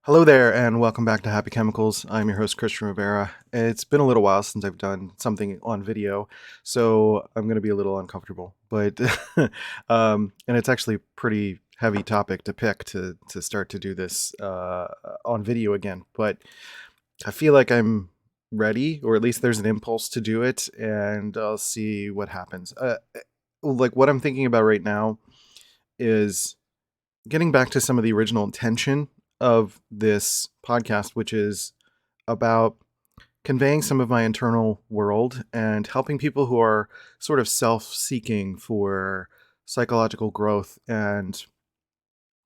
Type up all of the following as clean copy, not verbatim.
Hello there, and welcome back to Happy Chemicals. I'm your host, Christian Rivera. It's been a little while since I've done something on video, so I'm going to be a little uncomfortable. But and it's actually a pretty heavy topic to pick to start to do this on video again. But I feel like I'm ready, or at least there's an impulse to do it, and I'll see what happens. Like what I'm thinking about right now is getting back to some of the original intention of this podcast, which is about conveying some of my internal world and helping people who are sort of self-seeking for psychological growth and,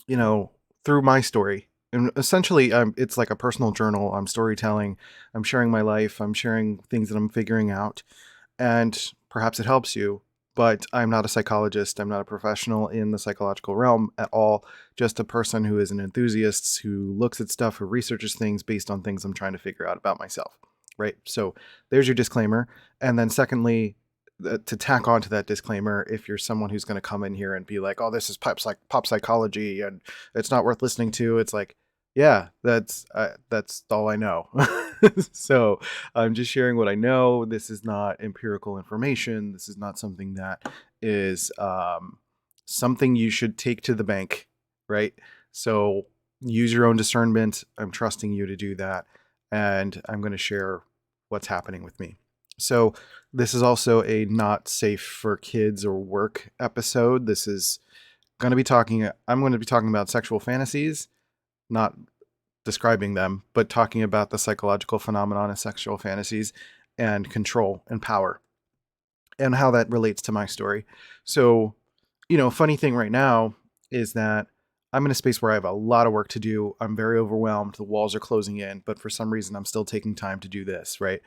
you know, through my story. And essentially, it's like a personal journal. I'm storytelling, I'm sharing my life, I'm sharing things that I'm figuring out, and perhaps it helps you. But I'm not a psychologist. I'm not a professional in the psychological realm at all. Just a person who is an enthusiast, who looks at stuff, who researches things based on things I'm trying to figure out about myself. Right. So there's your disclaimer. And then secondly, to tack on to that disclaimer, if you're someone who's going to come in here and be like, "Oh, this is pop psychology, and it's not worth listening to," it's like, yeah, that's all I know. So I'm just sharing what I know. This is not empirical information. This is not something that is something you should take to the bank, right? So use your own discernment. I'm trusting you to do that, and I'm going to share what's happening with me. So this is also a not safe for kids or work episode. This is going to be I'm going to be talking about sexual fantasies, not describing them, but talking about the psychological phenomenon of sexual fantasies and control and power and how that relates to my story. So, funny thing right now is that I'm in a space where I have a lot of work to do. I'm very overwhelmed. The walls are closing in, but for some reason, I'm still taking time to do this, right?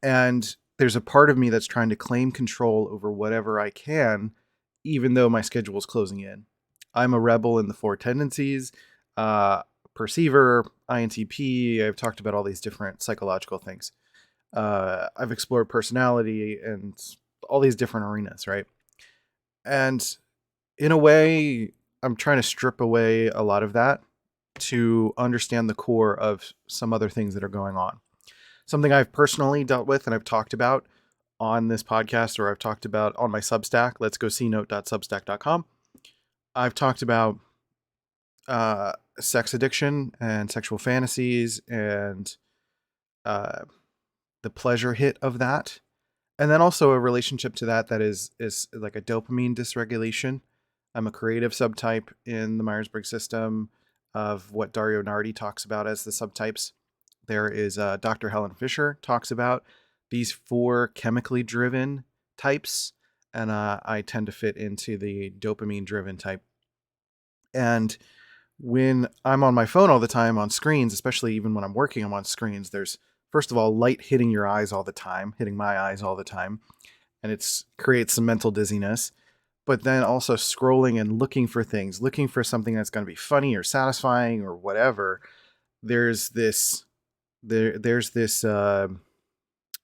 And there's a part of me that's trying to claim control over whatever I can, even though my schedule is closing in. I'm a rebel in the four tendencies, perceiver, INTP. I've talked about all these different psychological things. I've explored personality and all these different arenas, right? And in a way, I'm trying to strip away a lot of that to understand the core of some other things that are going on. Something I've personally dealt with and I've talked about on this podcast, or I've talked about on my Substack, let's go C.Note.substack.com. I've talked about sex addiction and sexual fantasies and uh, the pleasure hit of that. And then also a relationship to that is like a dopamine dysregulation. I'm a creative subtype in the Myers-Briggs system of what Dario Nardi talks about as the subtypes. There is Dr. Helen Fisher talks about these four chemically driven types, and I tend to fit into the dopamine driven type. And when I'm on my phone all the time on screens, especially even when I'm working, I'm on screens, there's first of all light hitting your eyes all the time, hitting my eyes all the time, and it creates some mental dizziness. But then also scrolling and looking for things, looking for something that's going to be funny or satisfying or whatever. There's this there's this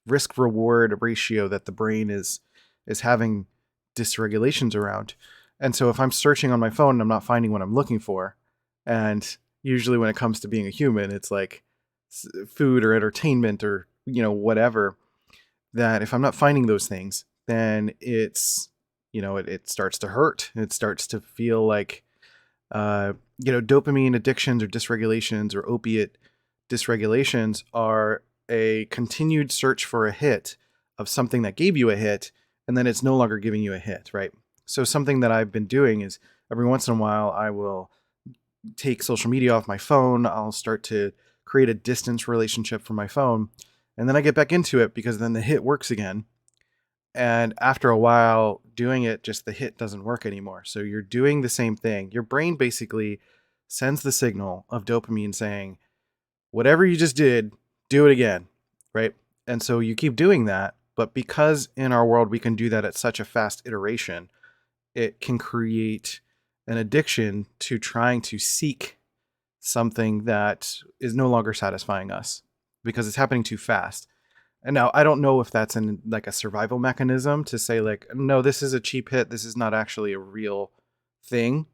risk reward ratio that the brain is having dysregulations around. And so if I'm searching on my phone and I'm not finding what I'm looking for, and usually when it comes to being a human, it's like food or entertainment or, whatever, that if I'm not finding those things, then it's, it starts to hurt. It starts to feel like, dopamine addictions or dysregulations or opiate dysregulations are a continued search for a hit of something that gave you a hit, and then it's no longer giving you a hit, right? So something that I've been doing is every once in a while I will take social media off my phone. I'll start to create a distance relationship from my phone, and then I get back into it because then the hit works again. And after a while doing it, just the hit doesn't work anymore. So you're doing the same thing. Your brain basically sends the signal of dopamine saying, whatever you just did, do it again, right? And so you keep doing that, but because in our world we can do that at such a fast iteration, it can create an addiction to trying to seek something that is no longer satisfying us because it's happening too fast. And now I don't know if that's in like a survival mechanism to say like, no, this is a cheap hit. This is not actually a real thing.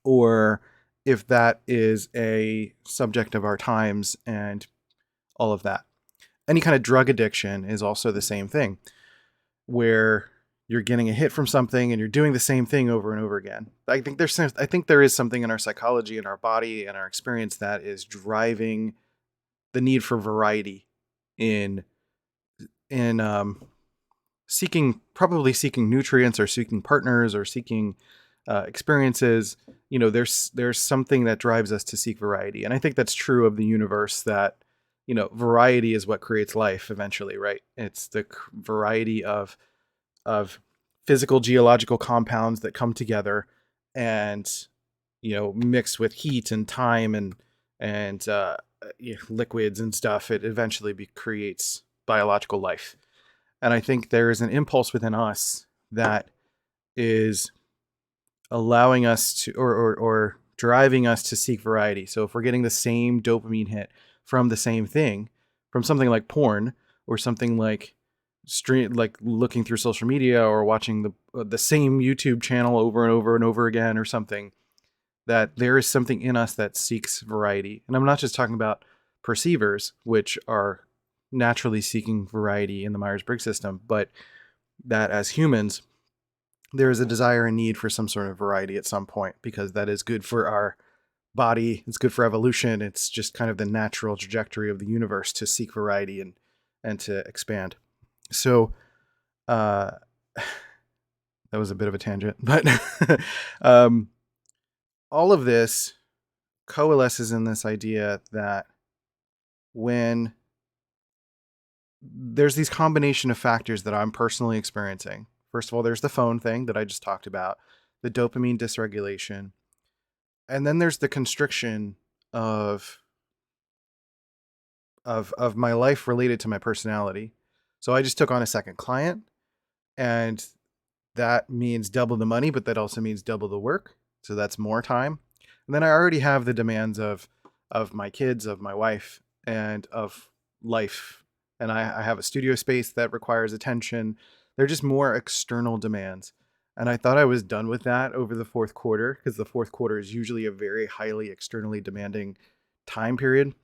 Or if that is a subject of our times and all of that. Any kind of drug addiction is also the same thing, where you're getting a hit from something and you're doing the same thing over and over again. I think there is something in our psychology and our body and our experience that is driving the need for variety in probably seeking nutrients or seeking partners or seeking experiences. There's something that drives us to seek variety, and I think that's true of the universe. That variety is what creates life eventually, right? It's the variety of physical geological compounds that come together and mixed with heat and time and liquids and stuff. It eventually creates biological life. And I think there is an impulse within us that is allowing us to, or driving us to seek variety. So if we're getting the same dopamine hit from the same thing, from something like porn or something like looking through social media or watching the same YouTube channel over and over and over again or something, that there is something in us that seeks variety. And I'm not just talking about perceivers, which are naturally seeking variety in the Myers-Briggs system, but that as humans, there is a desire and need for some sort of variety at some point, because that is good for our body. It's good for evolution. It's just kind of the natural trajectory of the universe to seek variety and to expand. So that was a bit of a tangent, but all of this coalesces in this idea that when there's these combination of factors that I'm personally experiencing. First of all, there's the phone thing that I just talked about, the dopamine dysregulation. And then there's the constriction of my life related to my personality. So I just took on a second client, and that means double the money, but that also means double the work. So that's more time. And then I already have the demands of my kids, of my wife, and of life. And I have a studio space that requires attention. They're just more external demands. And I thought I was done with that over the fourth quarter, because the fourth quarter is usually a very highly externally demanding time period.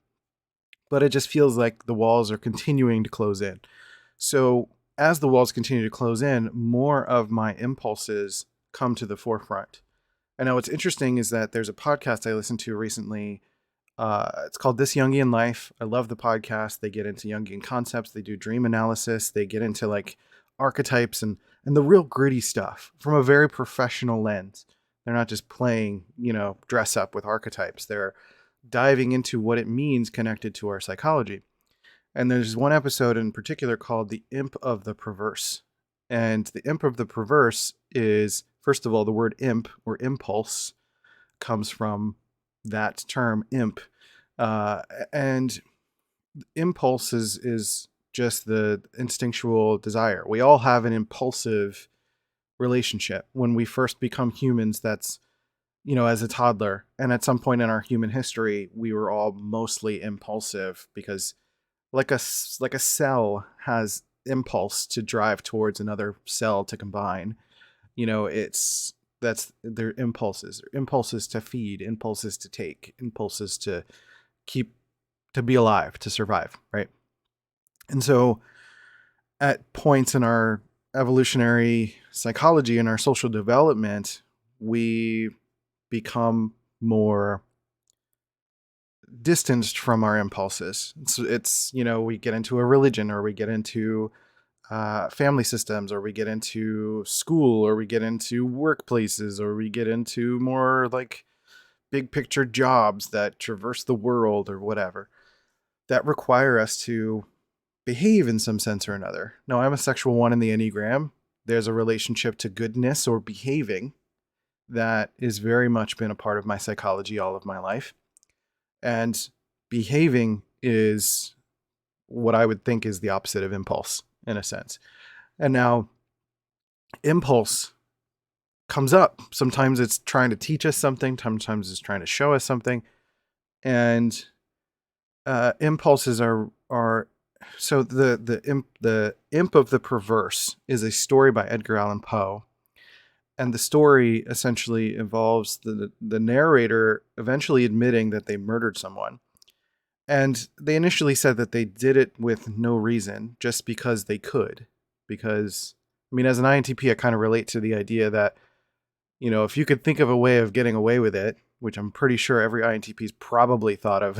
But it just feels like the walls are continuing to close in. So as the walls continue to close in, more of my impulses come to the forefront. And now what's interesting is that there's a podcast I listened to recently. It's called This Jungian Life. I love the podcast. They get into Jungian concepts. They do dream analysis. They get into like archetypes and the real gritty stuff from a very professional lens. They're not just playing, dress up with archetypes. They're diving into what it means connected to our psychology. And there's one episode in particular called The Imp of the Perverse. And the imp of the perverse is, first of all, the word imp or impulse comes from that term, imp. And impulse is just the instinctual desire. We all have an impulsive relationship. When we first become humans, that's, as a toddler. And at some point in our human history, we were all mostly impulsive, because like a cell has impulse to drive towards another cell to combine. That's their impulses. Impulses to feed, impulses to take, impulses to be alive, to survive, right? And so at points in our evolutionary psychology and our social development, we become more distanced from our impulses. It's we get into a religion, or we get into family systems, or we get into school, or we get into workplaces, or we get into more like big picture jobs that traverse the world or whatever, that require us to behave in some sense or another. Now, I'm a sexual one in the Enneagram. There's a relationship to goodness or behaving that has very much been a part of my psychology all of my life. And behaving is what I would think is the opposite of impulse, in a sense. And now impulse comes up. Sometimes it's trying to teach us something. Sometimes it's trying to show us something. And impulses are so the imp of the perverse is a story by Edgar Allan Poe. And the story essentially involves the narrator eventually admitting that they murdered someone. And they initially said that they did it with no reason, just because they could. Because, I mean, as an INTP, I kind of relate to the idea that, if you could think of a way of getting away with it, which I'm pretty sure every INTP's probably thought of,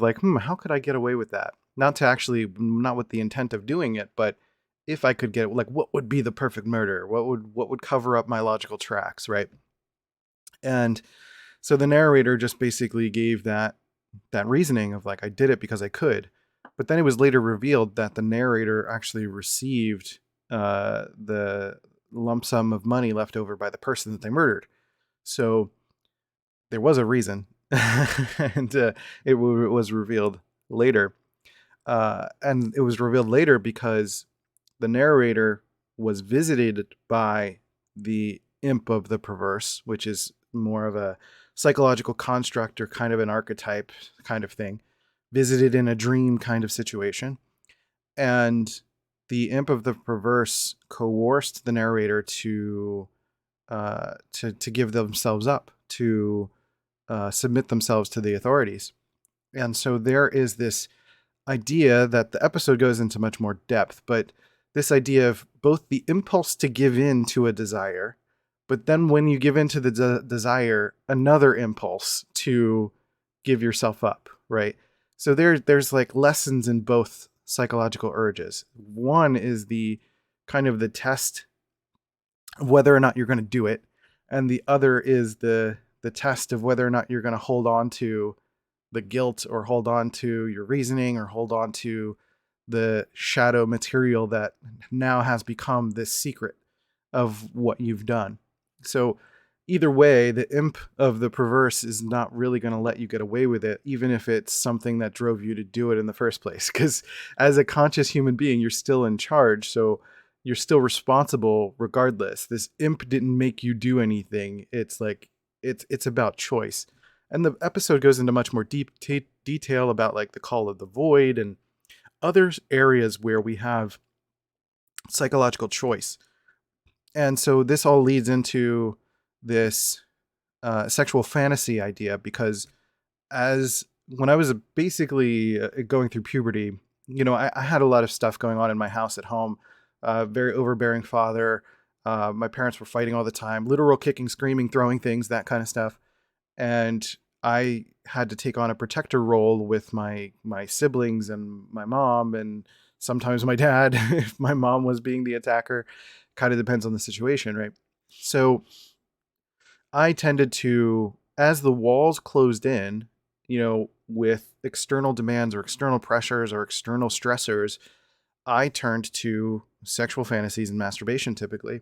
like, how could I get away with that? Not with the intent of doing it, but if I could get, like, what would be the perfect murder? What would cover up my logical tracks, right? And so the narrator just basically gave that reasoning of, like, I did it because I could. But then it was later revealed that the narrator actually received the lump sum of money left over by the person that they murdered. So there was a reason, and it was revealed later. And it was revealed later because the narrator was visited by the imp of the perverse, which is more of a psychological construct or kind of an archetype kind of thing, visited in a dream kind of situation. And the imp of the perverse coerced the narrator to give themselves up, to submit themselves to the authorities. And so there is this idea that the episode goes into much more depth, but this idea of both the impulse to give in to a desire, but then when you give in to the desire, another impulse to give yourself up, right? So there's like lessons in both psychological urges. One is the kind of the test of whether or not you're going to do it, and the other is the test of whether or not you're going to hold on to the guilt, or hold on to your reasoning, or hold on to the shadow material that now has become this secret of what you've done. So either way, the imp of the perverse is not really going to let you get away with it, even if it's something that drove you to do it in the first place. Because as a conscious human being, you're still in charge. So you're still responsible regardless. This imp didn't make you do anything. It's like, it's about choice. And the episode goes into much more detail about, like, the call of the void and other areas where we have psychological choice. And so this all leads into this sexual fantasy idea, because as when I was basically going through puberty, I had a lot of stuff going on in my house at home. Very overbearing father. My parents were fighting all the time, literal kicking, screaming, throwing things, that kind of stuff. And I had to take on a protector role with my siblings and my mom, and sometimes my dad if my mom was being the attacker. Kind of depends on the situation, right? So I tended to, as the walls closed in, with external demands or external pressures or external stressors, I turned to sexual fantasies and masturbation typically.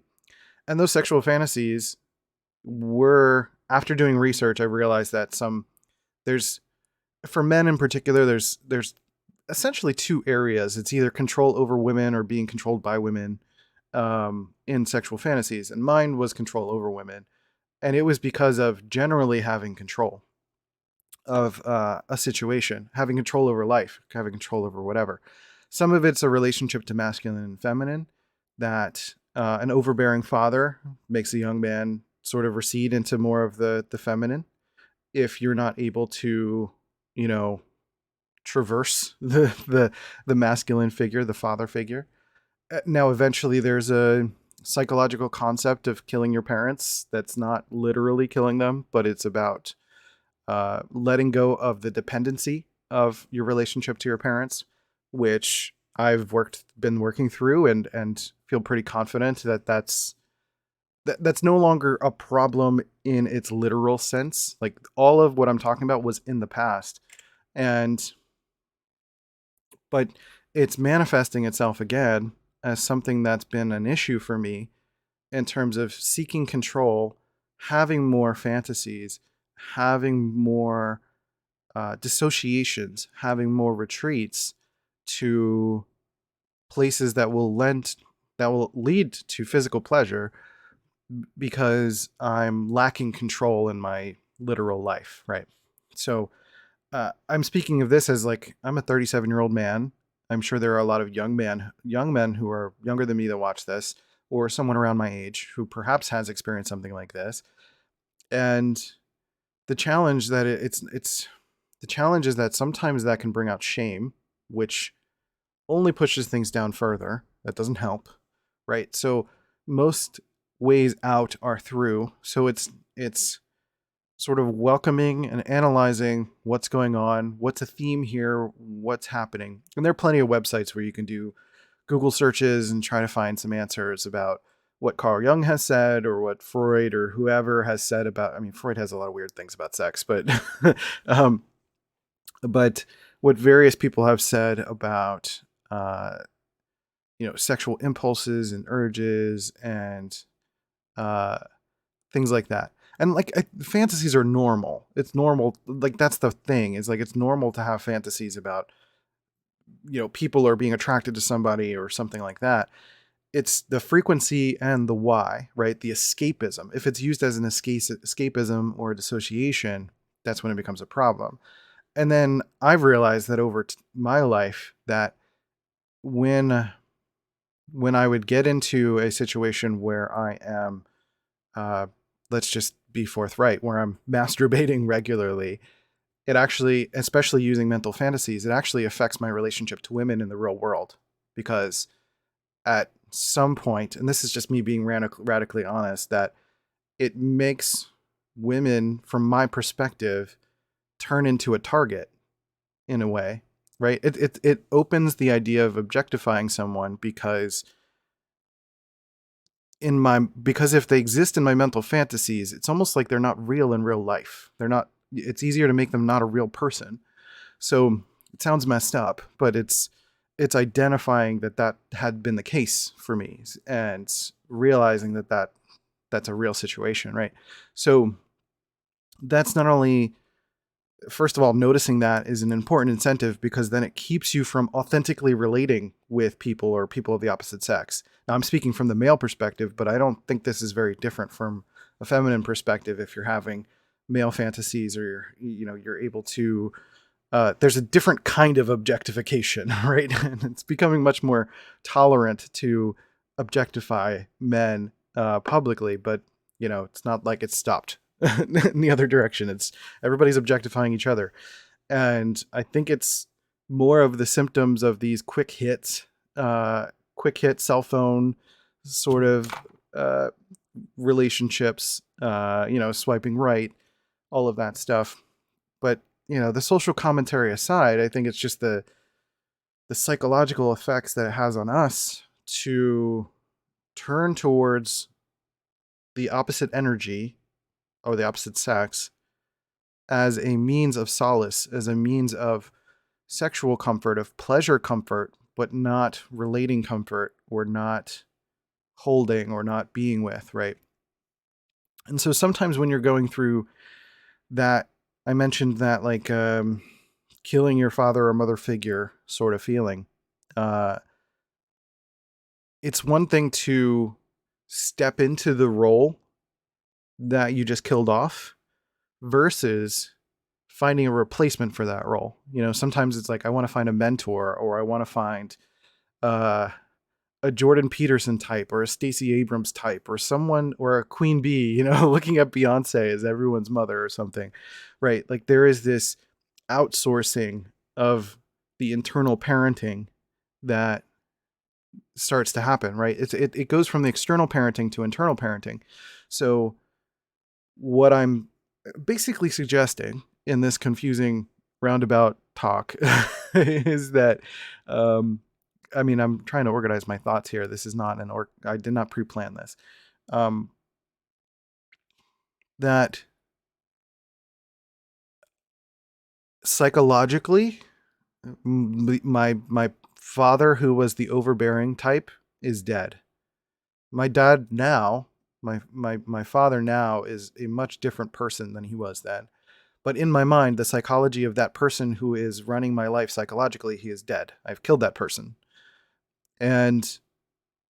And those sexual fantasies were, after doing research, I realized that there's, for men in particular, there's essentially two areas. It's either control over women or being controlled by women in sexual fantasies. And mine was control over women. And it was because of generally having control of a situation, having control over life, having control over whatever. Some of it's a relationship to masculine and feminine, that an overbearing father makes a young man sort of recede into more of the feminine. If you're not able to, traverse the masculine figure, the father figure. Now, eventually, there's a psychological concept of killing your parents that's not literally killing them, but it's about letting go of the dependency of your relationship to your parents, which I've been working through, and feel pretty confident that that's no longer a problem in its literal sense. Like, all of what I'm talking about was in the past, but it's manifesting itself again as something that's been an issue for me in terms of seeking control, having more fantasies, having more dissociations, having more retreats to places that will lead to physical pleasure, because I'm lacking control in my literal life, right? So I'm speaking of this as, like, I'm a 37-year-old man. I'm sure there are a lot of young men who are younger than me that watch this. or someone around my age who perhaps has experienced something like this. And the challenge that it's the challenge is that sometimes that can bring out shame, which only pushes things down further. That doesn't help, right? So most ways out are through. So it's sort of welcoming and analyzing what's going on, what's a theme here, what's happening. And there are plenty of websites where you can do Google searches and try to find some answers about what Carl Jung has said or what Freud or whoever has said about, I mean, Freud has a lot of weird things about sex, but, um, but what various people have said about, uh, sexual impulses and urges and, uh, things like that. And like fantasies are normal. It's normal. Like that's the thing. Is like it's normal to have fantasies about people are being attracted to somebody or something like that. It's the frequency and the why, right? The escapism. If it's used as an escapism or a dissociation, that's when it becomes a problem. And then I've realized that over my life that when I would get into a situation where I am uh, let's just be forthright, where I'm masturbating regularly, it actually, especially using mental fantasies, it actually affects my relationship to women in the real world. Because at some point, and this is just me being radically honest, that it makes women, from my perspective, turn into a target in a way, right? It opens the idea of objectifying someone because because if they exist in my mental fantasies, it's almost like they're not real in real life. They're not, it's easier to make them not a real person. So it sounds messed up, but it's identifying that had been the case for me and realizing that's a real situation, right? So that's not only, first of all, noticing that is an important incentive because then it keeps you from authentically relating with people or people of the opposite sex. Now, I'm speaking from the male perspective, but I don't think this is very different from a feminine perspective. If you're having male fantasies or you're able to, there's a different kind of objectification, right? And it's becoming much more tolerant to objectify men publicly, but it's not like it's stopped in the other direction. It's everybody's objectifying each other. And I think it's more of the symptoms of these quick hit cell phone sort of uh, relationships, swiping right, all of that stuff. But, the social commentary aside, I think it's just the psychological effects that it has on us to turn towards the opposite energy or the opposite sex as a means of solace, as a means of sexual comfort, of pleasure comfort, but not relating comfort or not holding or not being with, right? And so sometimes when you're going through that, I mentioned that like killing your father or mother figure sort of feeling. Uh, it's one thing to step into the role that you just killed off versus finding a replacement for that role. Sometimes it's like I want to find a mentor or I want to find uh, a Jordan Peterson type or a Stacey Abrams type or someone or a Queen Bee, looking at Beyonce as everyone's mother or something, right? Like there is this outsourcing of the internal parenting that starts to happen, right? It goes from the external parenting to internal parenting. So what I'm basically suggesting in this confusing roundabout talk is that, I'm trying to organize my thoughts here. This is not I did not pre-plan this. That psychologically, my father, who was the overbearing type, is dead. My dad now, my father now is a much different person than he was then. But in my mind, the psychology of that person who is running my life psychologically, he is dead. I've killed that person. And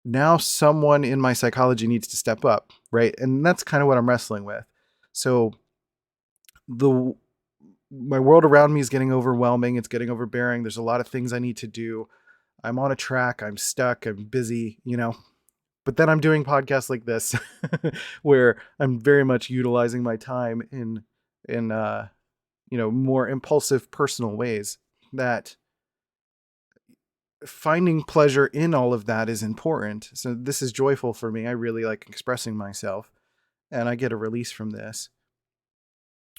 now someone in my psychology needs to step up, right? And that's kind of what I'm wrestling with. So my world around me is getting overwhelming. It's getting overbearing. There's a lot of things I need to do. I'm on a track. I'm stuck. I'm busy, But then I'm doing podcasts like this where I'm very much utilizing my time in more impulsive personal ways. That finding pleasure in all of that is important. So this is joyful for me. I really like expressing myself and I get a release from this.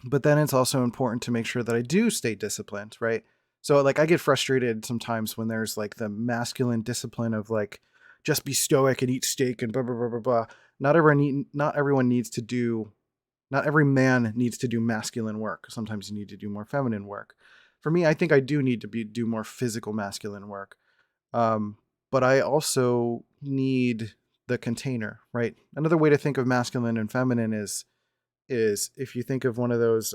But then it's also important to make sure that I do stay disciplined, right? So like I get frustrated sometimes when there's like the masculine discipline of like just be stoic and eat steak and blah blah blah blah blah. Not everyone needs to do not every man needs to do masculine work. Sometimes you need to do more feminine work. For me, I think I do need to do more physical masculine work. Um, but I also need the container, right? Another way to think of masculine and feminine is if you think of one of those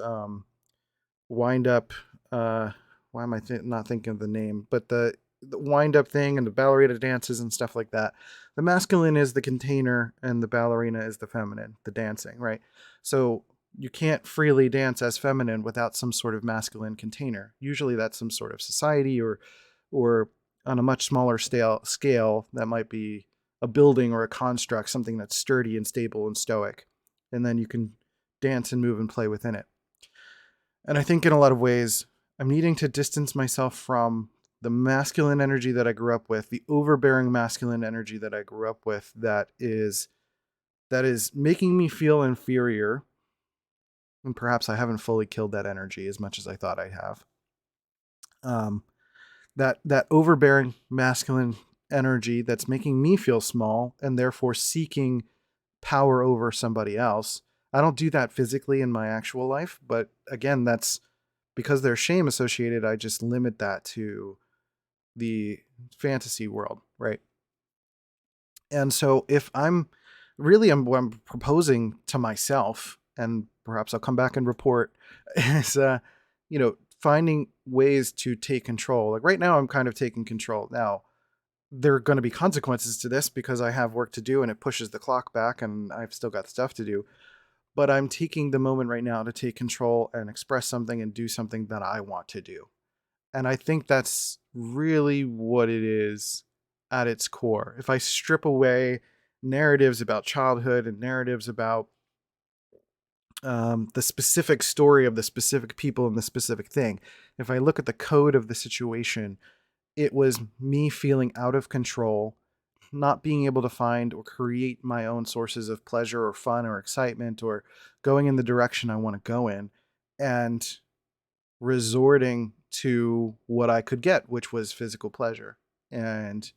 wind up. Why am I not thinking of the name? But the wind up thing and the ballerina dances and stuff like that. The masculine is the container and the ballerina is the feminine, the dancing, right? So you can't freely dance as feminine without some sort of masculine container. Usually that's some sort of society or on a much smaller scale that might be a building or a construct, something that's sturdy and stable and stoic. And then you can dance and move and play within it. And I think in a lot of ways, I'm needing to distance myself from the masculine energy that I grew up with, the overbearing masculine energy that I grew up with that is making me feel inferior. And perhaps I haven't fully killed that energy as much as I thought I have. That overbearing masculine energy that's making me feel small and therefore seeking power over somebody else. I don't do that physically in my actual life, but again, that's because there's shame associated. I just limit that to the fantasy world, right? And so if what I'm proposing to myself, and perhaps I'll come back and report, is finding ways to take control. Like right now, I'm kind of taking control. Now, there are going to be consequences to this because I have work to do and it pushes the clock back and I've still got stuff to do. But I'm taking the moment right now to take control and express something and do something that I want to do. And I think that's really what it is at its core. If I strip away narratives about childhood and narratives about the specific story of the specific people and the specific thing, if I look at the code of the situation, it was me feeling out of control, not being able to find or create my own sources of pleasure or fun or excitement or going in the direction I want to go in, and resorting to what I could get, which was physical pleasure and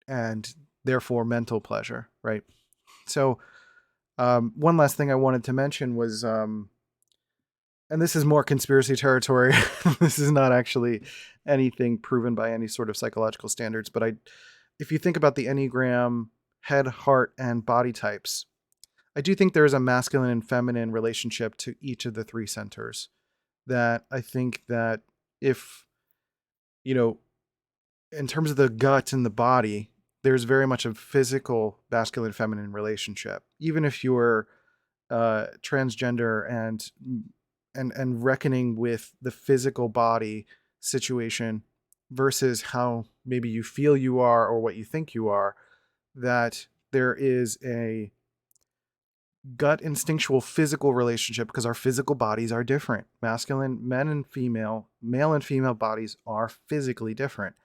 and therefore mental pleasure, right? So one last thing I wanted to mention was, and this is more conspiracy territory. This is not actually anything proven by any sort of psychological standards, but if you think about the Enneagram head, heart, and body types, I do think there is a masculine and feminine relationship to each of the three centers. That I think that if, you know, in terms of the gut and the body, there's very much a physical masculine feminine relationship. Even if you're transgender and reckoning with the physical body situation versus how maybe you feel you are or what you think you are, that there is a gut instinctual physical relationship because our physical bodies are different. Masculine men and female, male and female bodies are physically different,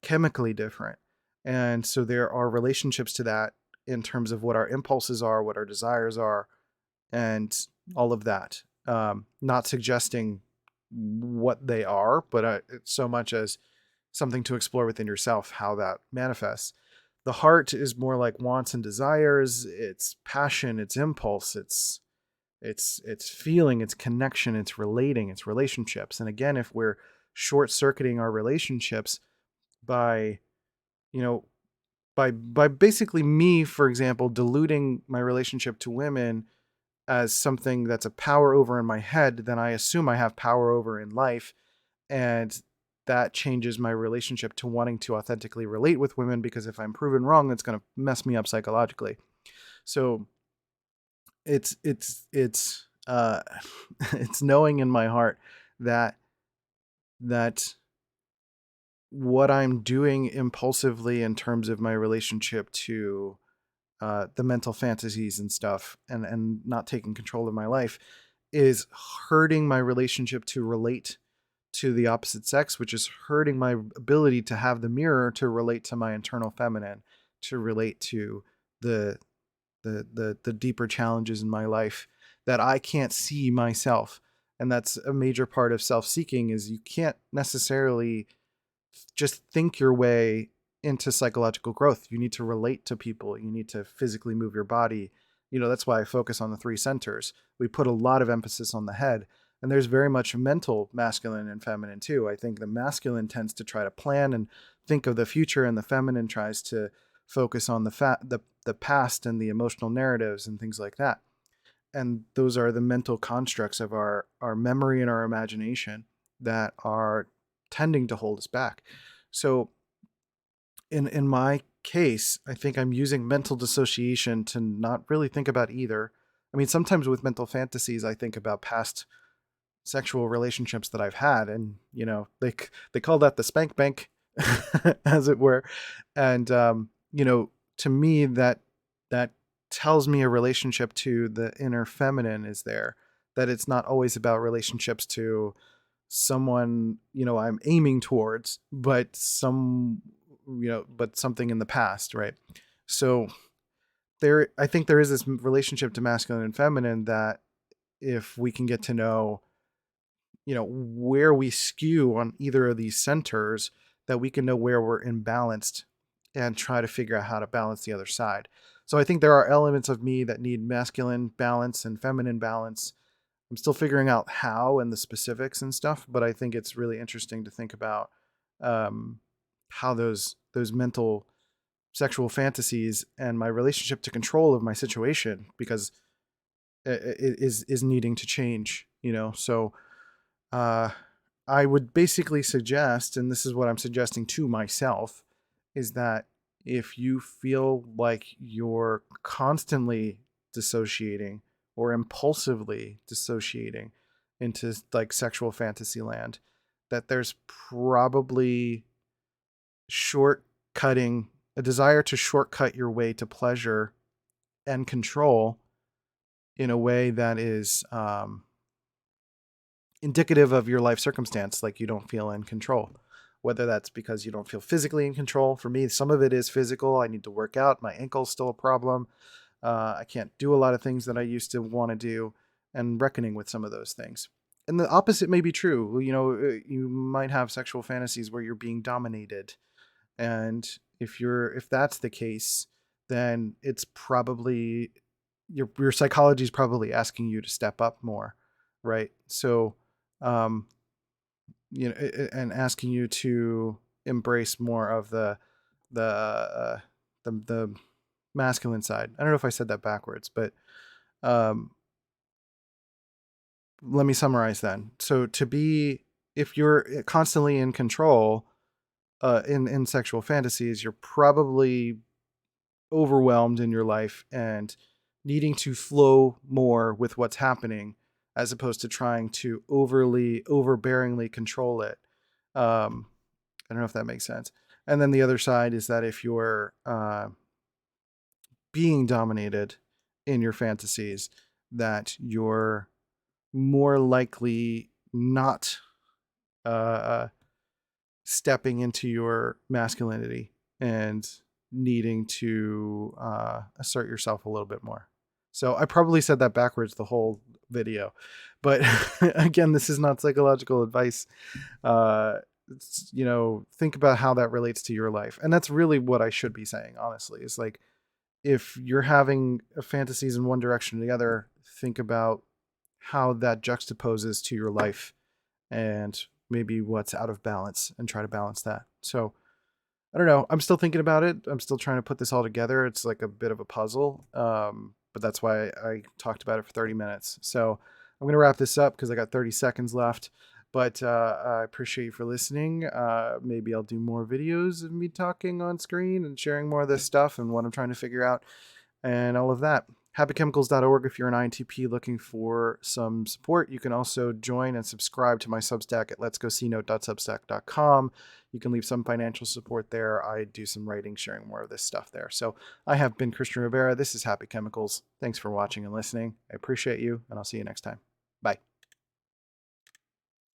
chemically different. And so there are relationships to that in terms of what our impulses are, what our desires are, and all of that. Not suggesting what they are, but so much as something to explore within yourself, how that manifests. The heart is more like wants and desires. It's passion, it's impulse, it's feeling, it's connection, it's relating, it's relationships. And again, if we're short circuiting our relationships by, you know, by basically me, for example, diluting my relationship to women as something that's a power over in my head, then I assume I have power over in life. And that changes my relationship to wanting to authentically relate with women, because if I'm proven wrong, it's going to mess me up psychologically. So it's it's knowing in my heart that that what I'm doing impulsively in terms of my relationship to the mental fantasies and stuff, and not taking control of my life, is hurting my relationship to relate to the opposite sex, which is hurting my ability to have the mirror to relate to my internal feminine, to relate to the the deeper challenges in my life that I can't see myself. And that's a major part of self-seeking, is you can't necessarily just think your way into psychological growth. You need to relate to people. You need to physically move your body. That's why I focus on the three centers. We put a lot of emphasis on the head, and there's very much mental masculine and feminine too. I think the masculine tends to try to plan and think of the future, and the feminine tries to focus on the past and the emotional narratives and things like that. And those are the mental constructs of our memory and our imagination that are tending to hold us back. So in my case, I think I'm using mental dissociation to not really think about either. I mean, sometimes with mental fantasies, I think about past sexual relationships that I've had, and they call that the spank bank, as it were. And to me, that tells me a relationship to the inner feminine is there. That it's not always about relationships to someone I'm aiming towards, but but something in the past, right? So I think there is this relationship to masculine and feminine that, if we can get to know where we skew on either of these centers, that we can know where we're imbalanced and try to figure out how to balance the other side. So I think there are elements of me that need masculine balance and feminine balance. I'm still figuring out how and the specifics and stuff, but I think it's really interesting to think about um, how those mental sexual fantasies and my relationship to control of my situation, because it is needing to change. So uh, I would basically suggest, and this is what I'm suggesting to myself, is that if you feel like you're constantly dissociating or impulsively dissociating into like sexual fantasy land, that there's probably shortcutting a desire to shortcut your way to pleasure and control in a way that is indicative of your life circumstance, like you don't feel in control. Whether that's because you don't feel physically in control. For me, some of it is physical. I need to work out. My ankle's still a problem. I can't do a lot of things that I used to want to do, and reckoning with some of those things. And the opposite may be true. You might have sexual fantasies where you're being dominated. And if that's the case, then it's probably your psychology is probably asking you to step up more, right? So um, and asking you to embrace more of the the masculine side. I don't know if I said that backwards, but um, let me summarize then. So if you're constantly in control in sexual fantasies, you're probably overwhelmed in your life and needing to flow more with what's happening, as opposed to trying to overbearingly control it. Um, I don't know if that makes sense. And then the other side is that if you're being dominated in your fantasies, that you're more likely not uh, stepping into your masculinity and needing to assert yourself a little bit more. So I probably said that backwards the whole video, but again, this is not psychological advice. Uh, think about how that relates to your life, and that's really what I should be saying. Honestly, is like, if you're having fantasies in one direction or the other, think about how that juxtaposes to your life and maybe what's out of balance, and try to balance that. So I don't know. I'm still thinking about it. I'm still trying to put this all together. It's like a bit of a puzzle. But that's why I talked about it for 30 minutes. So I'm going to wrap this up because I got 30 seconds left. But I appreciate you for listening. Maybe I'll do more videos of me talking on screen and sharing more of this stuff and what I'm trying to figure out and all of that. happychemicals.org if you're an INTP looking for some support. You can also join and subscribe to my Substack at letsgocnote.substack.com. You can leave some financial support there. I do some writing, sharing more of this stuff there. So I have been Christian Rivera. This is Happy Chemicals. Thanks for watching and listening. I appreciate you, and I'll see you next time. Bye.